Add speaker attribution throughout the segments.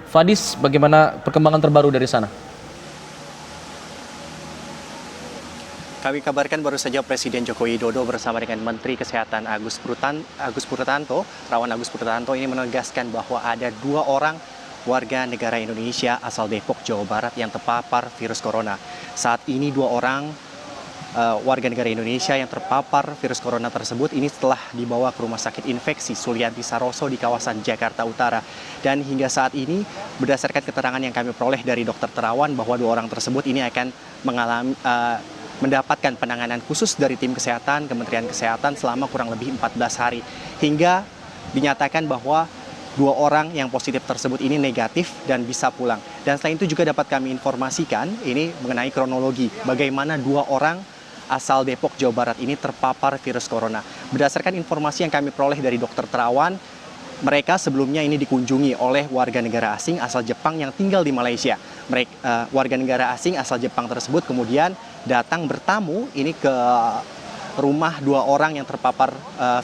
Speaker 1: Fadis, bagaimana perkembangan terbaru dari sana?
Speaker 2: Kami kabarkan baru saja Presiden Joko Widodo bersama dengan Menteri Kesehatan Agus Putranto, Terawan Agus Putranto ini menegaskan bahwa ada 2 orang warga negara Indonesia asal Depok, Jawa Barat yang terpapar virus corona. Saat ini 2 orang warga negara Indonesia yang terpapar virus corona tersebut ini setelah dibawa ke Rumah Sakit Infeksi Sulianti Saroso di kawasan Jakarta Utara. Dan hingga saat ini berdasarkan keterangan yang kami peroleh dari Dokter Terawan bahwa 2 orang tersebut ini akan mendapatkan penanganan khusus dari tim kesehatan Kementerian Kesehatan selama kurang lebih 14 hari. Hingga dinyatakan bahwa 2 orang yang positif tersebut ini negatif dan bisa pulang. Dan selain itu juga dapat kami informasikan ini mengenai kronologi bagaimana 2 orang asal Depok, Jawa Barat ini terpapar virus corona. Berdasarkan informasi yang kami peroleh dari Dokter Terawan, mereka sebelumnya ini dikunjungi oleh warga negara asing asal Jepang yang tinggal di Malaysia. Warga negara asing asal Jepang tersebut kemudian datang bertamu ini ke rumah 2 orang yang terpapar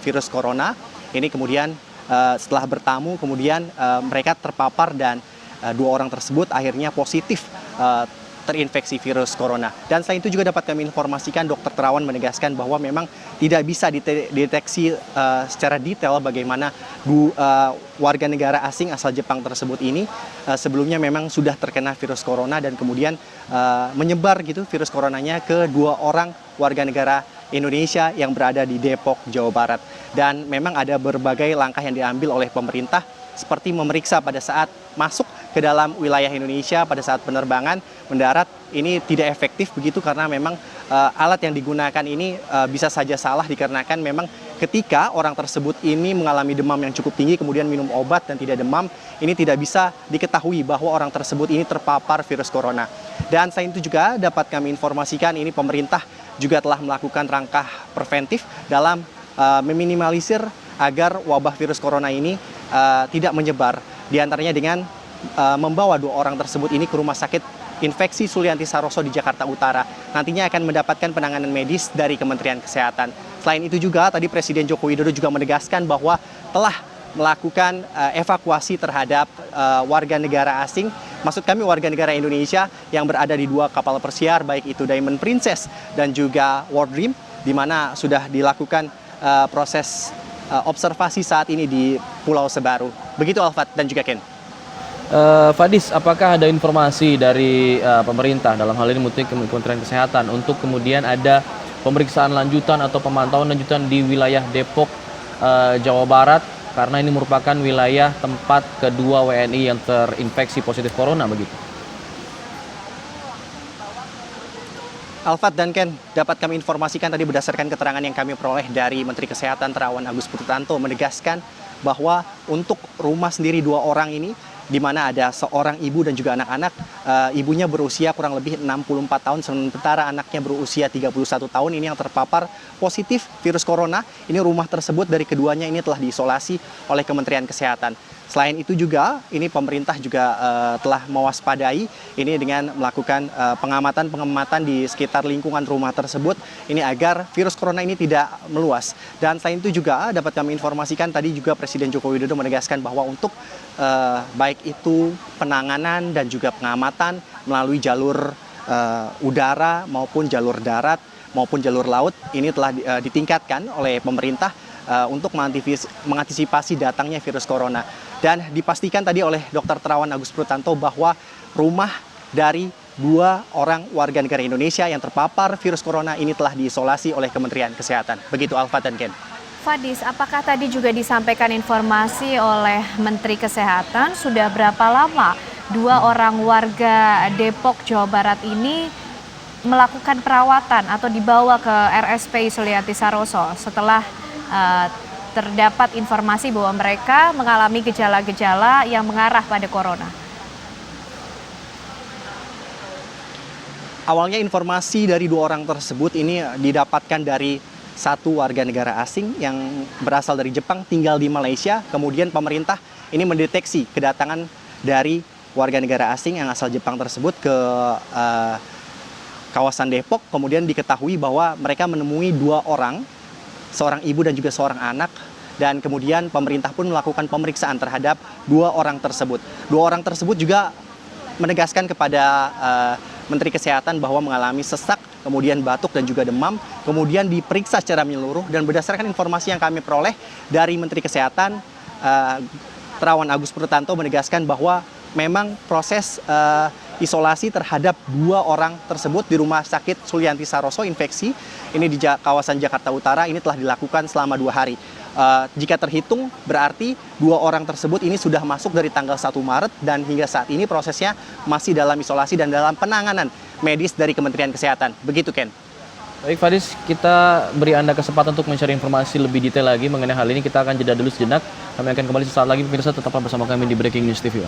Speaker 2: virus corona. Ini kemudian setelah bertamu kemudian mereka terpapar dan 2 orang tersebut akhirnya positif terinfeksi virus corona. Dan selain itu juga dapat kami informasikan Dokter Terawan menegaskan bahwa memang tidak bisa dideteksi secara detail bagaimana warga negara asing asal Jepang tersebut ini sebelumnya memang sudah terkena virus corona dan kemudian menyebar gitu virus coronanya ke 2 orang warga negara Indonesia yang berada di Depok, Jawa Barat. Dan memang ada berbagai langkah yang diambil oleh pemerintah seperti memeriksa pada saat masuk ke dalam wilayah Indonesia pada saat penerbangan mendarat ini tidak efektif begitu karena memang alat yang digunakan ini bisa saja salah dikarenakan memang ketika orang tersebut ini mengalami demam yang cukup tinggi kemudian minum obat dan tidak demam ini tidak bisa diketahui bahwa orang tersebut ini terpapar virus corona. Dan selain itu juga dapat kami informasikan ini pemerintah juga telah melakukan langkah preventif dalam meminimalisir agar wabah virus corona ini tidak menyebar. Di antaranya dengan membawa 2 orang tersebut ini ke Rumah Sakit Infeksi Sulianti Saroso di Jakarta Utara. Nantinya akan mendapatkan penanganan medis dari Kementerian Kesehatan. Selain itu juga tadi Presiden Joko Widodo juga menegaskan bahwa telah melakukan evakuasi terhadap warga negara asing, maksud kami warga negara Indonesia yang berada di 2 kapal pesiar baik itu Diamond Princess dan juga World Dream, di mana sudah dilakukan proses observasi saat ini di Pulau Sebaru. Begitu Alfat dan juga Ken.
Speaker 1: Fadis, apakah ada informasi dari pemerintah dalam hal ini Kementerian Kesehatan untuk kemudian ada pemeriksaan lanjutan atau pemantauan lanjutan di wilayah Depok, Jawa Barat karena ini merupakan wilayah tempat kedua WNI yang terinfeksi positif corona begitu?
Speaker 2: Alfat dan Ken, dapat kami informasikan tadi berdasarkan keterangan yang kami peroleh dari Menteri Kesehatan Terawan Agus Putranto menegaskan bahwa untuk rumah sendiri 2 orang ini di mana ada seorang ibu dan juga anak-anak, ibunya berusia kurang lebih 64 tahun, sementara anaknya berusia 31 tahun ini yang terpapar positif virus corona. Ini rumah tersebut dari keduanya ini telah diisolasi oleh Kementerian Kesehatan. Selain itu juga, ini pemerintah juga telah mewaspadai ini dengan melakukan pengamatan di sekitar lingkungan rumah tersebut, ini agar virus corona ini tidak meluas. Dan selain itu juga dapat kami informasikan tadi juga Presiden Joko Widodo menegaskan bahwa untuk baik itu penanganan dan juga pengamatan melalui jalur udara maupun jalur darat maupun jalur laut ini telah ditingkatkan oleh pemerintah untuk mengantisipasi datangnya virus corona. Dan dipastikan tadi oleh Dokter Terawan Agus Putranto bahwa rumah dari 2 orang warga negara Indonesia yang terpapar virus corona ini telah diisolasi oleh Kementerian Kesehatan. Begitu Alfa dan Ken.
Speaker 3: Fadis, apakah tadi juga disampaikan informasi oleh Menteri Kesehatan sudah berapa lama 2 orang warga Depok, Jawa Barat ini melakukan perawatan atau dibawa ke RSPI Sulianti Saroso setelah terdapat informasi bahwa mereka mengalami gejala-gejala yang mengarah pada corona?
Speaker 2: Awalnya informasi dari 2 orang tersebut ini didapatkan dari satu warga negara asing yang berasal dari Jepang tinggal di Malaysia. Kemudian pemerintah ini mendeteksi kedatangan dari warga negara asing yang asal Jepang tersebut ke kawasan Depok. Kemudian diketahui bahwa mereka menemui 2 orang, seorang ibu dan juga seorang anak dan kemudian pemerintah pun melakukan pemeriksaan terhadap 2 orang tersebut. 2 orang tersebut juga menegaskan kepada Menteri Kesehatan bahwa mengalami sesak, kemudian batuk dan juga demam, kemudian diperiksa secara menyeluruh, dan berdasarkan informasi yang kami peroleh dari Menteri Kesehatan, Terawan Agus Purtanto menegaskan bahwa memang proses isolasi terhadap 2 orang tersebut di Rumah Sakit Sulianti Saroso infeksi ini di kawasan Jakarta Utara ini telah dilakukan selama 2 hari. Jika terhitung berarti 2 orang tersebut ini sudah masuk dari tanggal 1 Maret dan hingga saat ini prosesnya masih dalam isolasi dan dalam penanganan medis dari Kementerian Kesehatan. Begitu, Ken.
Speaker 1: Baik Fadis, kita beri Anda kesempatan untuk mencari informasi lebih detail lagi mengenai hal ini. Kita akan jeda dulu sejenak. Kami akan kembali sesaat lagi, pemirsa tetaplah bersama kami di Breaking News TV.